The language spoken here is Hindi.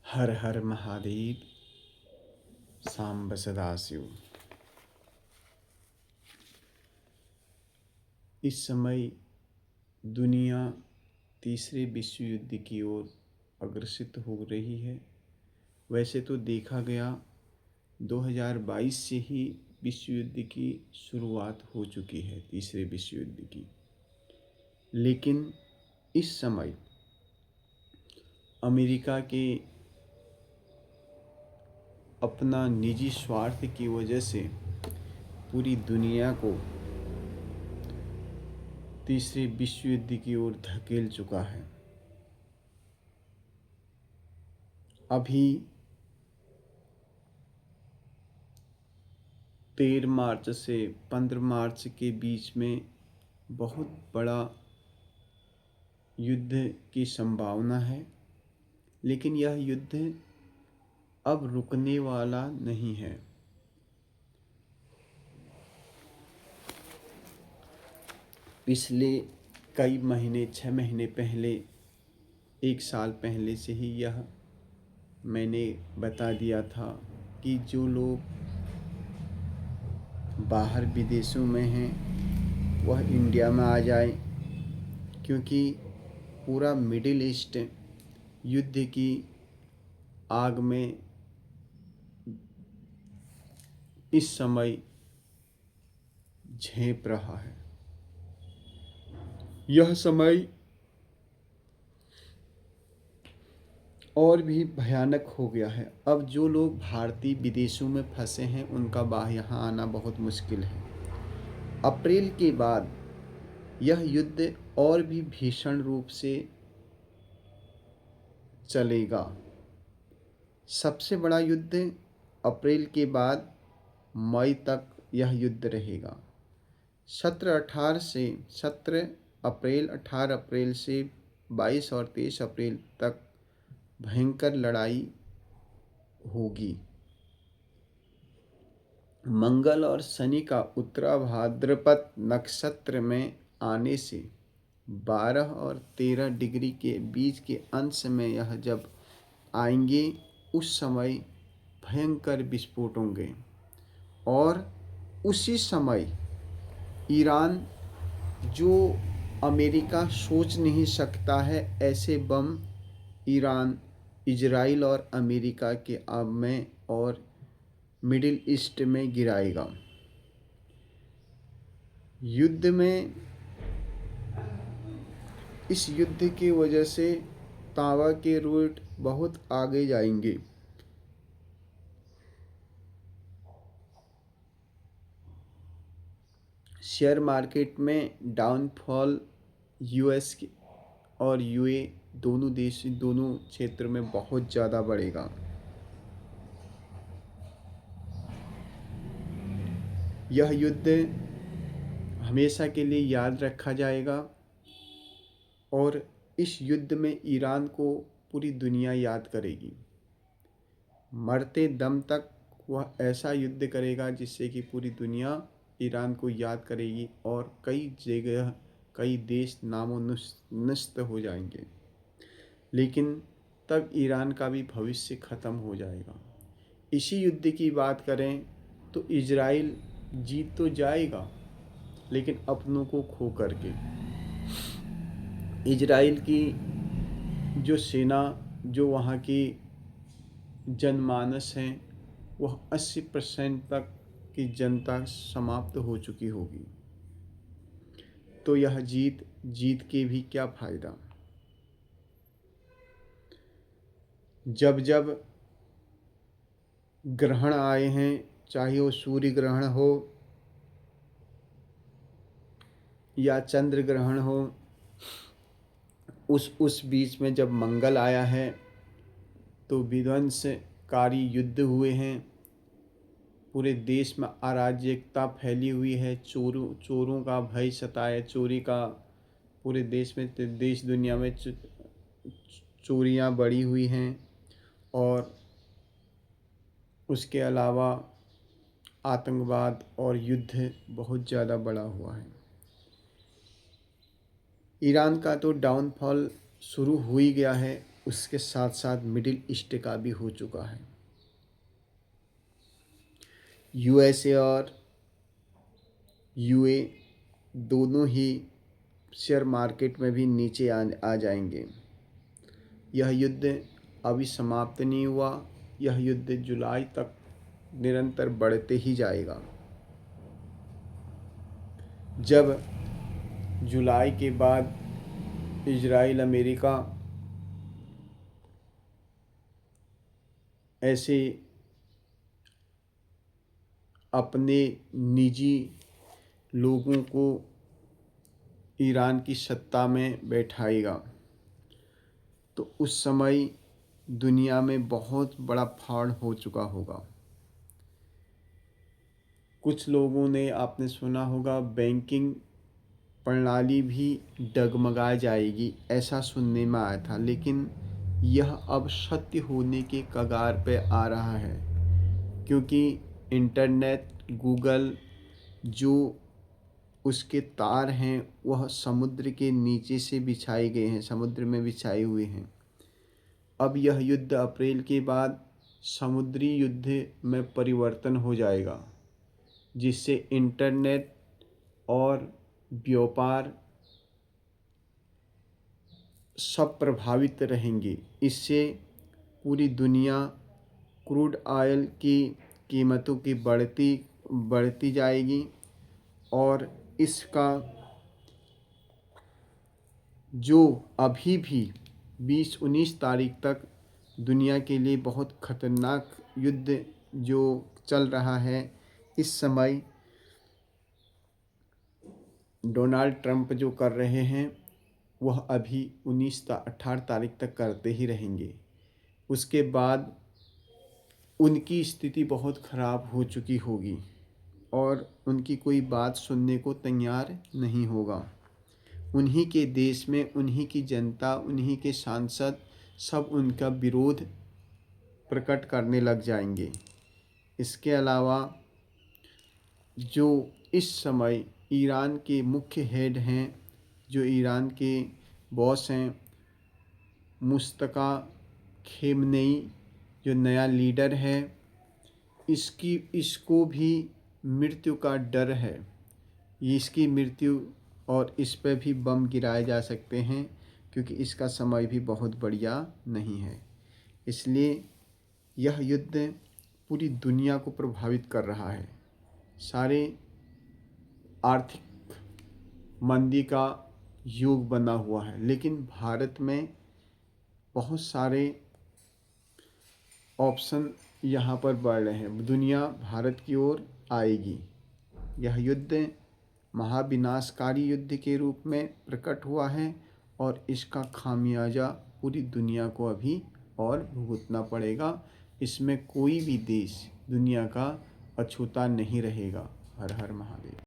हर हर महादेव। सांब सदाशिव। इस समय दुनिया तीसरे विश्व युद्ध की ओर अग्रसित हो रही है। वैसे तो देखा गया 2022 से ही विश्व युद्ध की शुरुआत हो चुकी है, तीसरे विश्व युद्ध की। लेकिन इस समय अमेरिका के अपना निजी स्वार्थ की वजह से पूरी दुनिया को तीसरे विश्व युद्ध की ओर धकेल चुका है। अभी 13 मार्च से 15 मार्च के बीच में बहुत बड़ा युद्ध की संभावना है, लेकिन यह युद्ध अब रुकने वाला नहीं है। पिछले कई महीने, 6 महीने पहले, 1 साल पहले से ही यह मैंने बता दिया था कि जो लोग बाहर विदेशों में हैं वह इंडिया में आ जाए, क्योंकि पूरा मिडिल ईस्ट युद्ध की आग में इस समय झेंप रहा है। यह समय और भी भयानक हो गया है। अब जो लोग भारतीय विदेशों में फंसे हैं उनका यहाँ आना बहुत मुश्किल है। अप्रैल के बाद यह युद्ध और भी भीषण रूप से चलेगा। सबसे बड़ा युद्ध अप्रैल के बाद मई तक यह युद्ध रहेगा। 17 अप्रैल, 18 अप्रैल से 22 और 23 अप्रैल तक भयंकर लड़ाई होगी। मंगल और शनि का उत्तरा भाद्रपद नक्षत्र में आने से 12 और 13 डिग्री के बीच के अंश में यह जब आएंगे, उस समय भयंकर विस्फोट होंगे। और उसी समय ईरान, जो अमेरिका सोच नहीं सकता है, ऐसे बम ईरान, इजराइल और अमेरिका के आब में और मिडिल ईस्ट में गिराएगा। युद्ध में, इस युद्ध की वजह से तांबा के रेट बहुत आगे जाएंगे। शेयर मार्केट में डाउनफॉल यूएस और यूए दोनों क्षेत्र में बहुत ज़्यादा बढ़ेगा। यह युद्ध हमेशा के लिए याद रखा जाएगा और इस युद्ध में ईरान को पूरी दुनिया याद करेगी। मरते दम तक वह ऐसा युद्ध करेगा जिससे कि पूरी दुनिया ईरान को याद करेगी और कई जगह, कई देश नामो निस्त हो जाएंगे। लेकिन तब ईरान का भी भविष्य ख़त्म हो जाएगा। इसी युद्ध की बात करें तो इजराइल जीत तो जाएगा, लेकिन अपनों को खो करके। इजराइल की जो सेना, जो वहाँ की जनमानस हैं, वह 80% तक की जनता समाप्त हो चुकी होगी। तो यह जीत के भी क्या फ़ायदा। जब जब ग्रहण आए हैं, चाहे वो सूर्य ग्रहण हो या चंद्र ग्रहण हो, उस बीच में जब मंगल आया है तो विध्वंसकारी युद्ध हुए हैं। पूरे देश में अराजकता फैली हुई है। चोरों का भय सताए, चोरी का पूरे देश में, देश दुनिया में चोरियां बढ़ी हुई हैं। और उसके अलावा आतंकवाद और युद्ध बहुत ज़्यादा बढ़ा हुआ है। ईरान का तो डाउनफॉल शुरू हो ही गया है। उसके साथ साथ मिडिल ईस्ट का भी हो चुका है। यूएसए और यूए दोनों ही शेयर मार्केट में भी नीचे आ जाएंगे। यह युद्ध अभी समाप्त नहीं हुआ, यह युद्ध जुलाई तक निरंतर बढ़ते ही जाएगा। जब जुलाई के बाद इजराइल अमेरिका ऐसे अपने निजी लोगों को ईरान की सत्ता में बैठाएगा, तो उस समय दुनिया में बहुत बड़ा फाड़ हो चुका होगा। कुछ लोगों ने, आपने सुना होगा, बैंकिंग प्रणाली भी डगमगा जाएगी, ऐसा सुनने में आया था। लेकिन यह अब सत्य होने के कगार पे आ रहा है, क्योंकि इंटरनेट, गूगल, जो उसके तार हैं वह समुद्र के नीचे से बिछाए गए हैं, समुद्र में बिछाए हुए हैं। अब यह युद्ध अप्रैल के बाद समुद्री युद्ध में परिवर्तन हो जाएगा, जिससे इंटरनेट और व्यापार सब प्रभावित रहेंगे। इससे पूरी दुनिया क्रूड ऑयल की कीमतों की बढ़ती जाएगी, और इसका जो अभी भी 20-19 तारीख तक दुनिया के लिए बहुत खतरनाक युद्ध जो चल रहा है, इस समय डोनाल्ड ट्रंप जो कर रहे हैं वह अभी 18 तारीख तक करते ही रहेंगे। उसके बाद उनकी स्थिति बहुत ख़राब हो चुकी होगी और उनकी कोई बात सुनने को तैयार नहीं होगा। उन्हीं के देश में उन्हीं की जनता, उन्हीं के सांसद सब उनका विरोध प्रकट करने लग जाएंगे। इसके अलावा जो इस समय ईरान के मुख्य हेड हैं, जो ईरान के बॉस हैं, मुस्तफ़ा खेमनेई जो नया लीडर है, इसको भी मृत्यु का डर है। इसकी मृत्यु, और इस पर भी बम गिराए जा सकते हैं, क्योंकि इसका समय भी बहुत बढ़िया नहीं है। इसलिए यह युद्ध पूरी दुनिया को प्रभावित कर रहा है। सारे आर्थिक मंदी का युग बना हुआ है, लेकिन भारत में बहुत सारे ऑप्शन यहाँ पर बढ़ रहे हैं। दुनिया भारत की ओर आएगी। यह युद्ध महाविनाशकारी युद्ध के रूप में प्रकट हुआ है, और इसका खामियाजा पूरी दुनिया को अभी और भुगतना पड़ेगा। इसमें कोई भी देश दुनिया का अछूता नहीं रहेगा। हर हर महादेव।